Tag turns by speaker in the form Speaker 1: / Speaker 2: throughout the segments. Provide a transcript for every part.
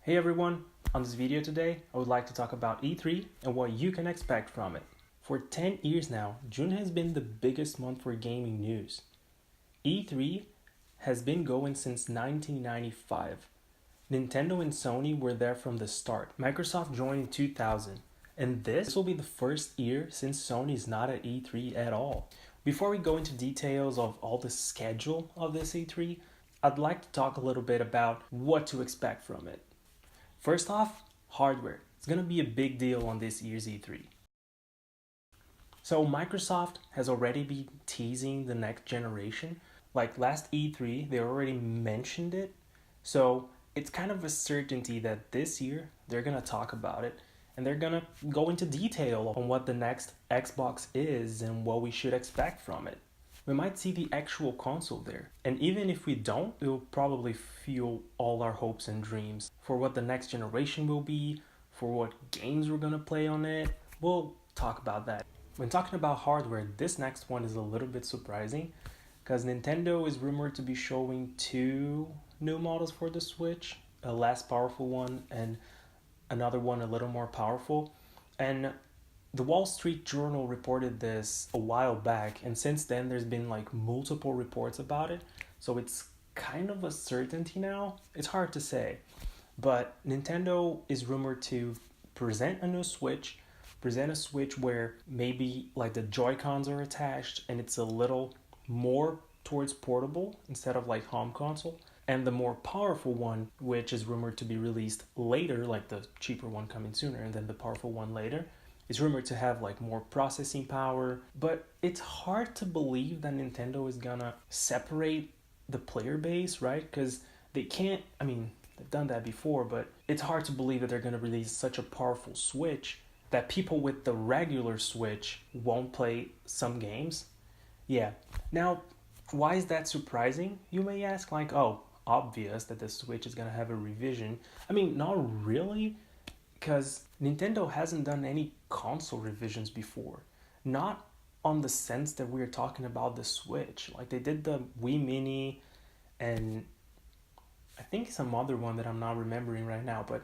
Speaker 1: Hey everyone, on this video today, I would like to talk about E3 and what you can expect from it. For 10 years now, June has been the biggest month for gaming news. E3 has been going since 1995. Nintendo and Sony were there from the start. Microsoft joined in 2000, and this will be the first year since Sony is not at E3 at all. Before we go into details of all the schedule of this E3, I'd like to talk a little bit about what to expect from it. First off, hardware. It's going to be a big deal on this year's E3. So Microsoft has already been teasing the next generation. Like last E3, they already mentioned it. So it's kind of a certainty that this year they're going to talk about it and they're going to go into detail on what the next Xbox is and what we should expect from it. We might see the actual console there. And even if we don't, it will probably fuel all our hopes and dreams for what the next generation will be, for what games we're going to play on it. We'll talk about that. When talking about hardware, this next one is a little bit surprising because Nintendo is rumored to be showing two new models for the Switch, a less powerful one and another one a little more powerful. And the Wall Street Journal reported this a while back, and since then there's been like multiple reports about it, so it's kind of a certainty now. It's hard to say, but Nintendo is rumored to present a Switch where maybe like the Joy-Cons are attached and it's a little more towards portable instead of like home console, and the more powerful one, which is rumored to be released later, like the cheaper one coming sooner and then the powerful one later, is rumored to have like more processing power. But it's hard to believe that Nintendo is gonna separate the player base, right? Because they can't, they've done that before, but it's hard to believe that they're gonna release such a powerful Switch that people with the regular Switch won't play some games. Yeah. Now, why is that surprising, you may ask? Like, oh, obvious that the Switch is gonna have a revision. Not really, because Nintendo hasn't done any console revisions before. Not on the sense that we're talking about the Switch. Like they did the Wii Mini and I think some other one that I'm not remembering right now, but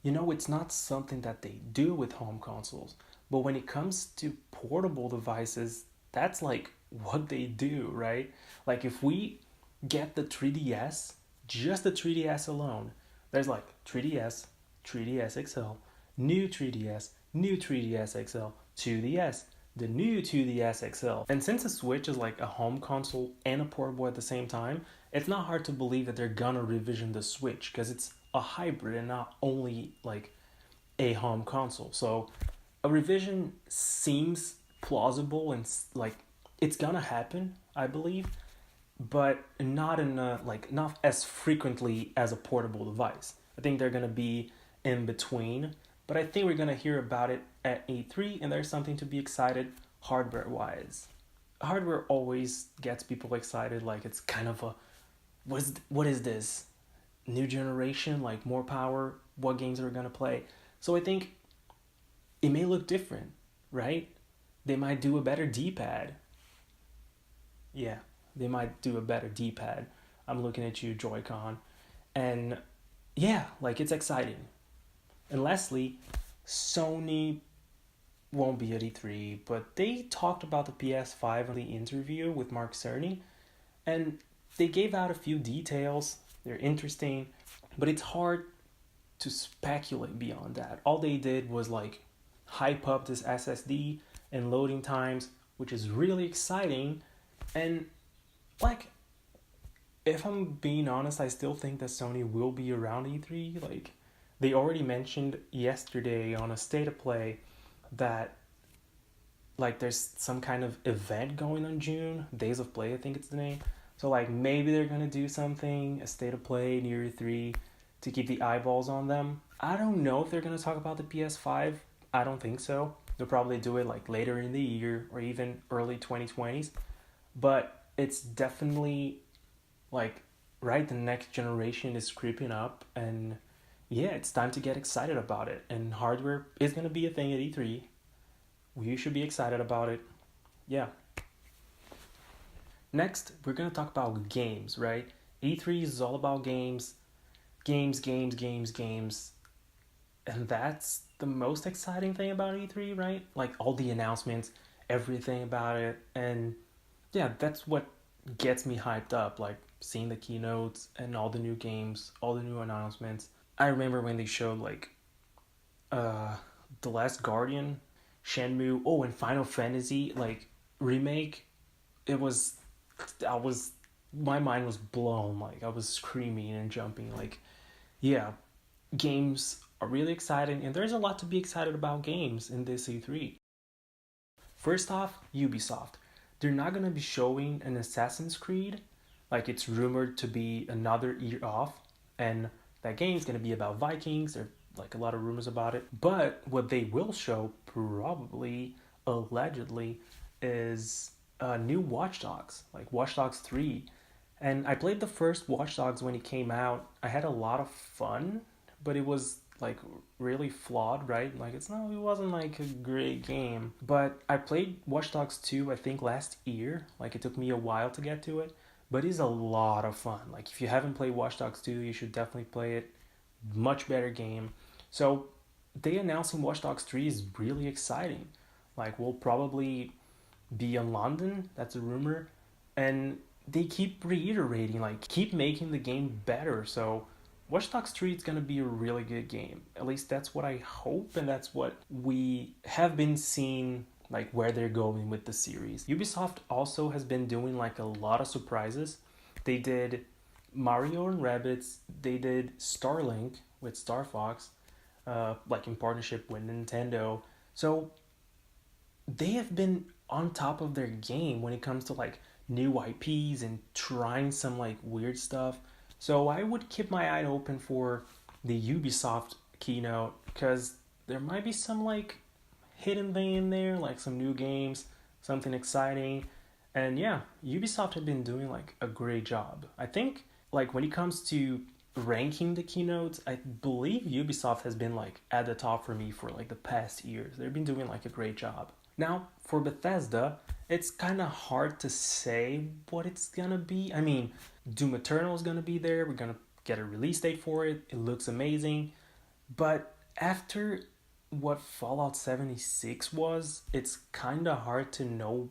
Speaker 1: it's not something that they do with home consoles. But when it comes to portable devices, that's like what they do, right? Like if we get the 3DS, just the 3DS alone, there's like 3DS, 3DS XL, new 3DS, new 3DS XL, 2DS, the new 2DS XL. And since the Switch is like a home console and a portable at the same time, it's not hard to believe that they're gonna revision the Switch because it's a hybrid and not only like a home console. So a revision seems plausible and like it's gonna happen, I believe, but not as frequently as a portable device. I think they're gonna be in between, but I think we're gonna hear about it at E3, and there's something to be excited hardware-wise. Hardware always gets people excited, like it's kind of a, what is this? New generation, like more power, what games are we gonna play? So I think it may look different, right? They might do a better D-pad. Yeah, they might do a better D-pad. I'm looking at you, Joy-Con. And yeah, like it's exciting. And lastly, Sony won't be at E3, but they talked about the PS5 in the interview with Mark Cerny, and they gave out a few details. They're interesting, but it's hard to speculate beyond that. All they did was like hype up this SSD and loading times, which is really exciting. And like, if I'm being honest, I still think that Sony will be around E3. Like, they already mentioned yesterday on a State of Play that like there's some kind of event going on June, Days of Play, I think it's the name. So like maybe they're gonna do something, a State of Play near E3 to keep the eyeballs on them. I don't know if they're gonna talk about the PS5. I don't think so. They'll probably do it like later in the year or even early 2020s. But it's definitely like, right, the next generation is creeping up, and yeah, it's time to get excited about it. And hardware is going to be a thing at E3. We should be excited about it. Yeah. Next, we're going to talk about games, right? E3 is all about games. games, games, games, games. And that's the most exciting thing about E3, right? Like all the announcements, everything about it. And yeah, that's what gets me hyped up, like seeing the keynotes and all the new games, all the new announcements. I remember when they showed like uh The Last Guardian, Shenmue, oh, and Final Fantasy like remake. It was I was my mind was blown. Like I was screaming and jumping. Like yeah, games are really exciting, and there's a lot to be excited about games in this E3. First off, Ubisoft. They're not gonna be showing an Assassin's Creed, like it's rumored to be another year off, and that game's gonna be about Vikings. There's like a lot of rumors about it. But what they will show, probably, allegedly, is new Watch Dogs, like Watch Dogs 3. And I played the first Watch Dogs when it came out. I had a lot of fun, but it was like really flawed, right? Like it wasn't like a great game. But I played Watch Dogs 2 I think last year. Like it took me a while to get to it, but it's a lot of fun. Like if you haven't played Watch Dogs 2, you should definitely play it. Much better game. So they announcing Watch Dogs 3 is really exciting. Like we'll probably be in London, that's a rumor. And they keep reiterating, like keep making the game better. So Watch Dogs 3 is going to be a really good game. At least that's what I hope, and that's what we have been seeing, like where they're going with the series. Ubisoft also has been doing like a lot of surprises. They did Mario and Rabbids, they did Starlink with Star Fox, like in partnership with Nintendo. So they have been on top of their game when it comes to like new IPs and trying some like weird stuff. So I would keep my eye open for the Ubisoft keynote because there might be some like hidden thing in there, like some new games, something exciting. And yeah, Ubisoft have been doing like a great job. I think like when it comes to ranking the keynotes, I believe Ubisoft has been like at the top for me for like the past years. They've been doing like a great job. Now, for Bethesda, it's kind of hard to say what it's gonna be. I mean, Doom Eternal is gonna be there. We're gonna get a release date for it. It looks amazing. But after what Fallout 76 was, it's kind of hard to know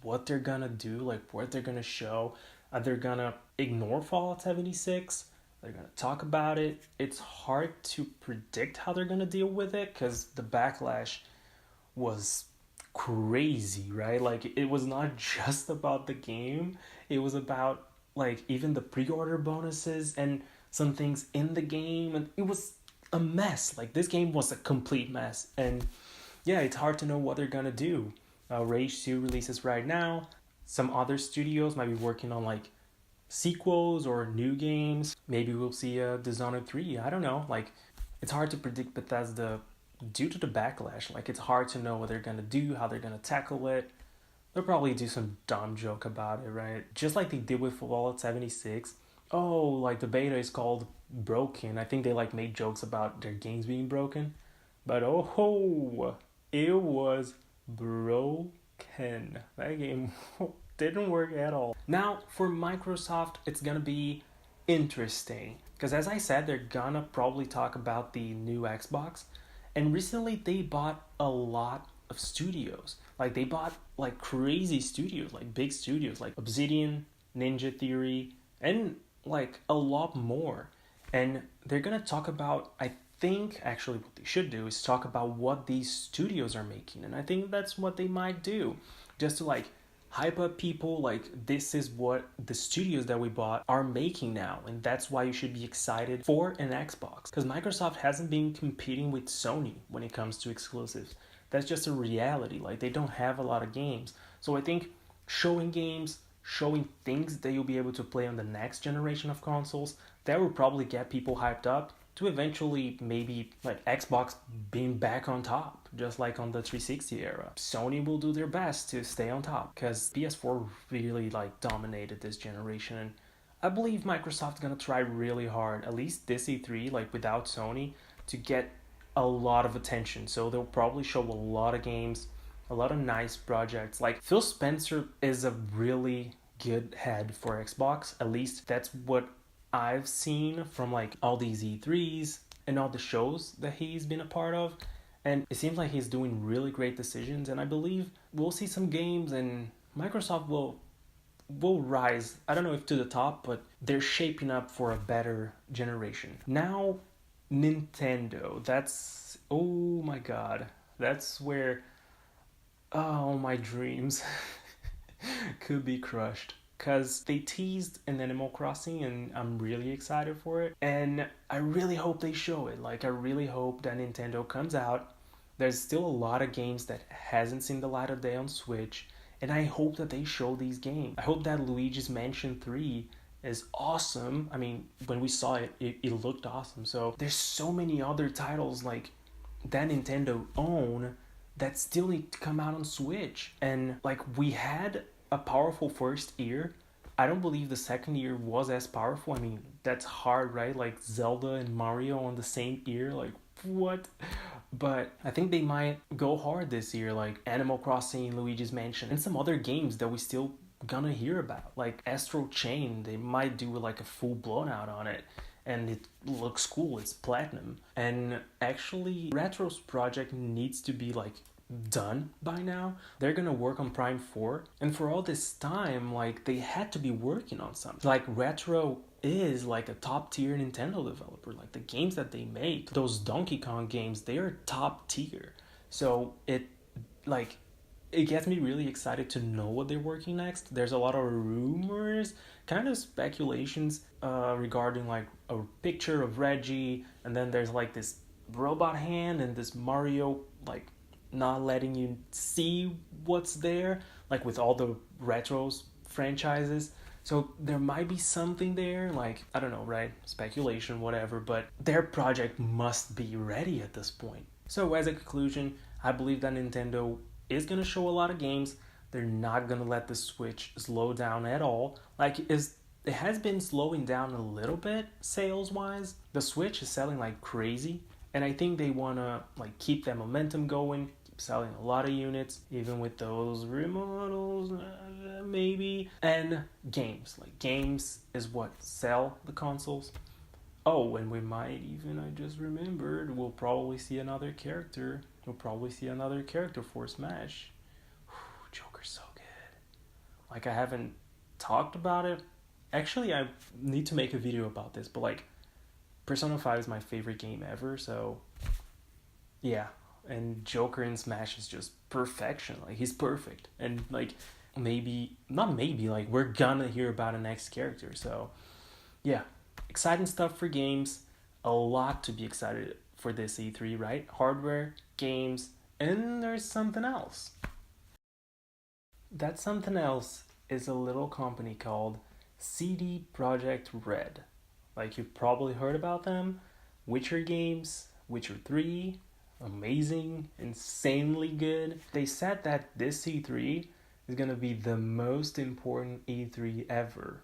Speaker 1: what they're gonna do, like what they're gonna show. Are they gonna ignore Fallout 76? They're gonna talk about it. It's hard to predict how they're gonna deal with it because the backlash was crazy, right? Like it was not just about the game. It was about like even the pre-order bonuses and some things in the game, and it was a mess. Like this game was a complete mess. And yeah, it's hard to know what they're gonna do. Rage 2 releases right now. Some other studios might be working on like sequels or new games. Maybe we'll see a Dishonored 3. I don't know. Like it's hard to predict Bethesda due to the backlash. Like it's hard to know what they're gonna do, how they're gonna tackle it. They'll probably do some dumb joke about it, right? Just like they did with Fallout 76. Oh, like the beta is called broken. I think they like made jokes about their games being broken. But oh ho, it was broken. That game didn't work at all. Now for Microsoft, it's gonna be interesting. Because as I said, they're gonna probably talk about the new Xbox. And recently they bought a lot of studios. Like they bought like crazy studios, like big studios like Obsidian, Ninja Theory, and like a lot more. And they're gonna talk about, I think actually what they should do is talk about what these studios are making. And I think that's what they might do. Just to like hype up people, like this is what the studios that we bought are making now, and that's why you should be excited for an Xbox, because Microsoft hasn't been competing with Sony when it comes to exclusives. That's just a reality. Like they don't have a lot of games. So I think showing games, showing things that you'll be able to play on the next generation of consoles, that will probably get people hyped up to eventually maybe like Xbox being back on top, just like on the 360 era. Sony will do their best to stay on top because PS4 really like dominated this generation. And I believe Microsoft's gonna try really hard, at least this E3, like without Sony, to get a lot of attention. So they'll probably show a lot of games, a lot of nice projects. Like Phil Spencer is a really good head for Xbox. At least that's what I've seen from like all these E3s and all the shows that he's been a part of. And it seems like he's doing really great decisions. And I believe we'll see some games and Microsoft will rise. I don't know if to the top, but they're shaping up for a better generation. Now, Nintendo. That's, oh my god. That's where, oh, my dreams could be crushed. Because they teased an Animal Crossing and I'm really excited for it. And I really hope they show it. Like, I really hope that Nintendo comes out. There's still a lot of games that hasn't seen the light of day on Switch. And I hope that they show these games. I hope that Luigi's Mansion 3 is awesome. I mean, when we saw it, it looked awesome. So there's so many other titles like that Nintendo own that still need to come out on Switch. And like we had a powerful first year. I don't believe the second year was as powerful. I mean, that's hard, right? Like Zelda and Mario on the same year. Like, what? But I think they might go hard this year, like Animal Crossing, Luigi's Mansion, and some other games that we still gonna hear about. Like Astral Chain, they might do like a full blown out on it. And it looks cool, it's platinum. And actually, Retro's project needs to be like done by now. They're gonna work on Prime 4. And for all this time, like they had to be working on something. Like Retro is like a top tier Nintendo developer. Like the games that they make, those Donkey Kong games, they are top tier. So it gets me really excited to know what they're working next. There's a lot of rumors, kind of speculations regarding like a picture of Reggie, and then there's like this robot hand and this Mario like not letting you see what's there, like with all the Retros franchises. So there might be something there, like, I don't know, right? Speculation, whatever, but their project must be ready at this point. So as a conclusion, I believe that Nintendo is going to show a lot of games. They're not going to let the Switch slow down at all. Like, it has been slowing down a little bit sales-wise. The Switch is selling like crazy, and I think they want to like keep that momentum going, selling a lot of units, even with those remodels, maybe. And games. Like, games is what sell the consoles. Oh, and we might even, I just remembered, we'll probably see another character. We'll probably see another character for Smash. Joker's so good. Like, I haven't talked about it. Actually, I need to make a video about this, but like, Persona 5 is my favorite game ever, so yeah. And Joker in Smash is just perfection. Like, he's perfect. And like, like we're gonna hear about a next character. So yeah, exciting stuff for games. A lot to be excited for this E3, right? Hardware, games, and there's something else. That something else is a little company called CD Projekt Red. Like, you've probably heard about them. Witcher games, Witcher 3, amazing, insanely good. They said that this E3 is gonna be the most important E3 ever.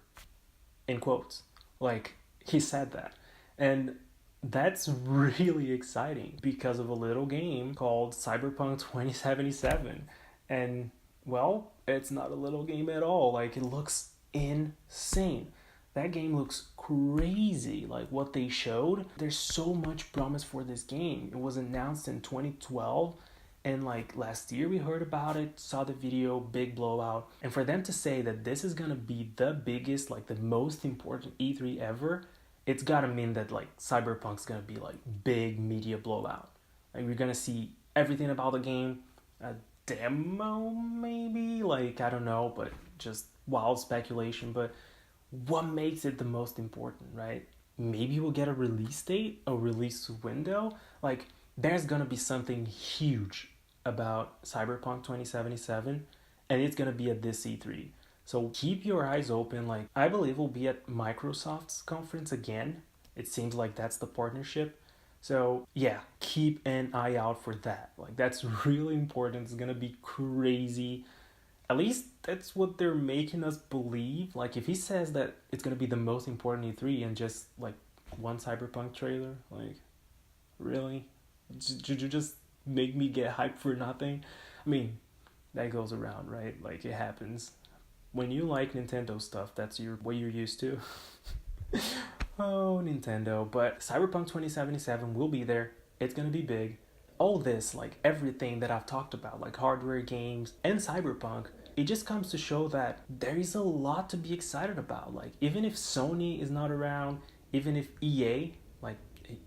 Speaker 1: In quotes. Like, he said that. And that's really exciting because of a little game called Cyberpunk 2077. And, well, it's not a little game at all. Like, it looks insane. That game looks crazy, like what they showed. There's so much promise for this game. It was announced in 2012, and like last year we heard about it, saw the video, big blowout. And for them to say that this is gonna be the biggest, like the most important E3 ever, it's gotta mean that like Cyberpunk's gonna be like big media blowout. Like, we're gonna see everything about the game, a demo maybe, like I don't know, but just wild speculation. But what makes it the most important, right? Maybe we'll get a release date, a release window. Like, there's gonna be something huge about Cyberpunk 2077, and it's gonna be at this E3. So keep your eyes open. Like, I believe we'll be at Microsoft's conference again. It seems like that's the partnership. So yeah, keep an eye out for that. Like, that's really important. It's gonna be crazy. At least that's what they're making us believe. Like, if he says that it's gonna be the most important E3 and just like one Cyberpunk trailer, like, really? Did you just make me get hyped for nothing? I mean, that goes around, right? Like, it happens. When you like Nintendo stuff, that's what you're used to. Oh, Nintendo. But Cyberpunk 2077 will be there. It's gonna be big. All this, like everything that I've talked about, like hardware games and Cyberpunk, it just comes to show that there is a lot to be excited about. Like, even if Sony is not around, even if EA, like,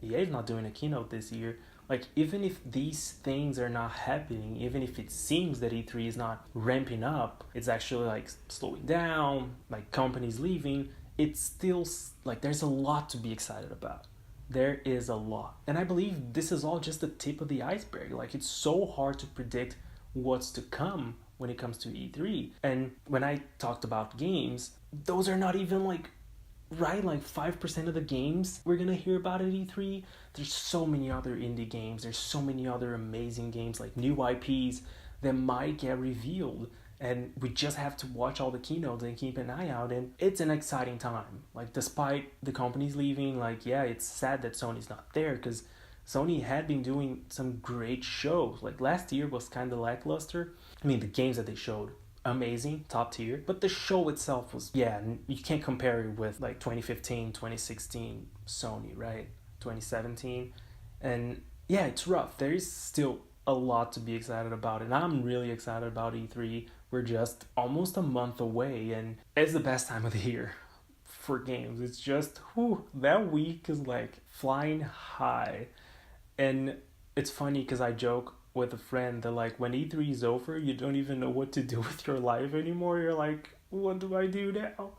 Speaker 1: EA is not doing a keynote this year, like, even if these things are not happening, even if it seems that E3 is not ramping up, it's actually like slowing down, like companies leaving, it's still like there's a lot to be excited about. There is a lot. And I believe this is all just the tip of the iceberg. Like, it's so hard to predict what's to come when it comes to E3. And when I talked about games, those are not even like, right, like 5% of the games we're gonna hear about at E3. There's so many other indie games. There's so many other amazing games, like new IPs that might get revealed. And we just have to watch all the keynotes and keep an eye out. And it's an exciting time. Like, despite the companies leaving, like, yeah, it's sad that Sony's not there, because Sony had been doing some great shows. Like, last year was kind of lackluster. I mean, the games that they showed, amazing, top tier. But the show itself was, yeah, you can't compare it with like 2015, 2016 Sony, right? 2017. And yeah, it's rough. There is still a lot to be excited about. And I'm really excited about E3. We're just almost a month away, and it's the best time of the year for games. It's just, whew, that week is like flying high. And it's funny because I joke with a friend that, like, when E3 is over, you don't even know what to do with your life anymore. You're like, what do I do now?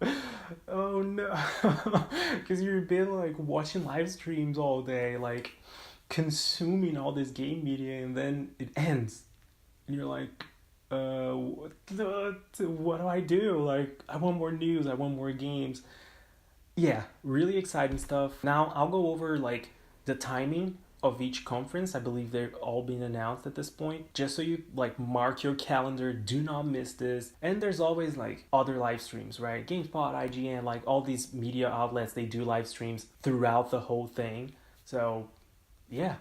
Speaker 1: Oh no. Because you've been like watching live streams all day, like consuming all this game media, and then it ends. And you're like, what do I do? Like, I want more news, I want more games. Yeah, really exciting stuff. Now I'll go over like the timing of each conference. I believe they've all been announced at this point, just so you like mark your calendar, do not miss this. And there's always like other live streams, right? GameSpot, IGN, like all these media outlets, they do live streams throughout the whole thing. So yeah,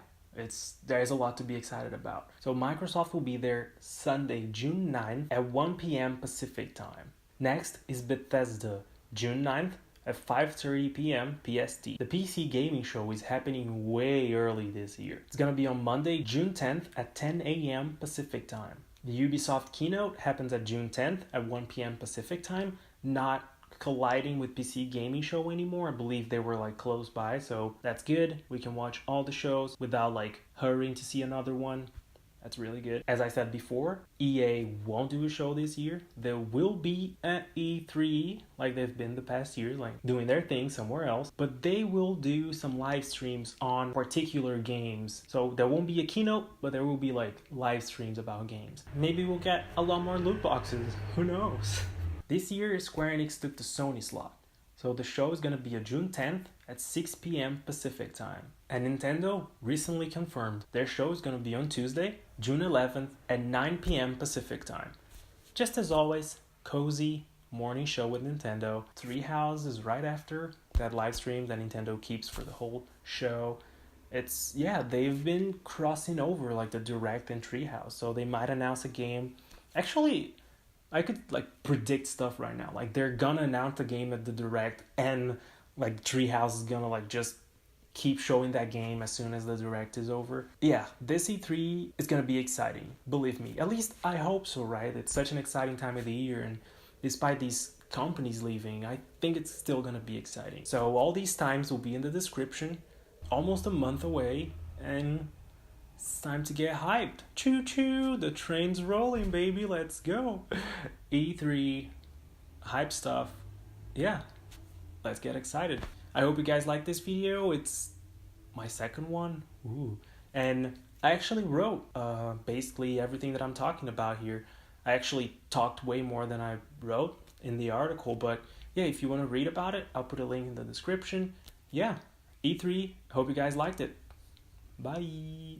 Speaker 1: there's a lot to be excited about. So Microsoft will be there Sunday, June 9th at 1 p.m. Pacific time. Next is Bethesda, June 9th at 5:30 p.m. PST. The PC gaming show is happening way early this year. It's gonna be on Monday, June 10th at 10 a.m. Pacific time. The Ubisoft keynote happens at June 10th at 1 p.m. Pacific time, not colliding with PC gaming show anymore. I believe they were like close by, so that's good. We can watch all the shows without like hurrying to see another one. That's really good. As I said before, EA won't do a show this year. They will be at E3 like they've been the past years, like doing their thing somewhere else. But they will do some live streams on particular games. So there won't be a keynote, but there will be like live streams about games. Maybe we'll get a lot more loot boxes. Who knows? This year, Square Enix took the Sony slot. So the show is going to be on June 10th at 6 p.m. Pacific time. And Nintendo recently confirmed their show is going to be on Tuesday, June 11th at 9 p.m. Pacific time. Just as always, cozy morning show with Nintendo. Treehouse is right after that live stream that Nintendo keeps for the whole show. It's, yeah, they've been crossing over like the Direct and Treehouse. So they might announce a game. Actually, I could like predict stuff right now. Like, they're gonna announce the game at the Direct, and like Treehouse is gonna like just keep showing that game as soon as the Direct is over. Yeah, this E3 is gonna be exciting. Believe me. At least I hope so, right? It's such an exciting time of the year, and despite these companies leaving, I think it's still gonna be exciting. So all these times will be in the description. Almost a month away, and it's time to get hyped. Choo choo, the train's rolling, baby. Let's go. E3, hype stuff. Yeah, let's get excited. I hope you guys like this video. It's my second one. Ooh. And I actually wrote basically everything that I'm talking about here. I actually talked way more than I wrote in the article. But yeah, if you want to read about it, I'll put a link in the description. Yeah, E3, hope you guys liked it. Bye.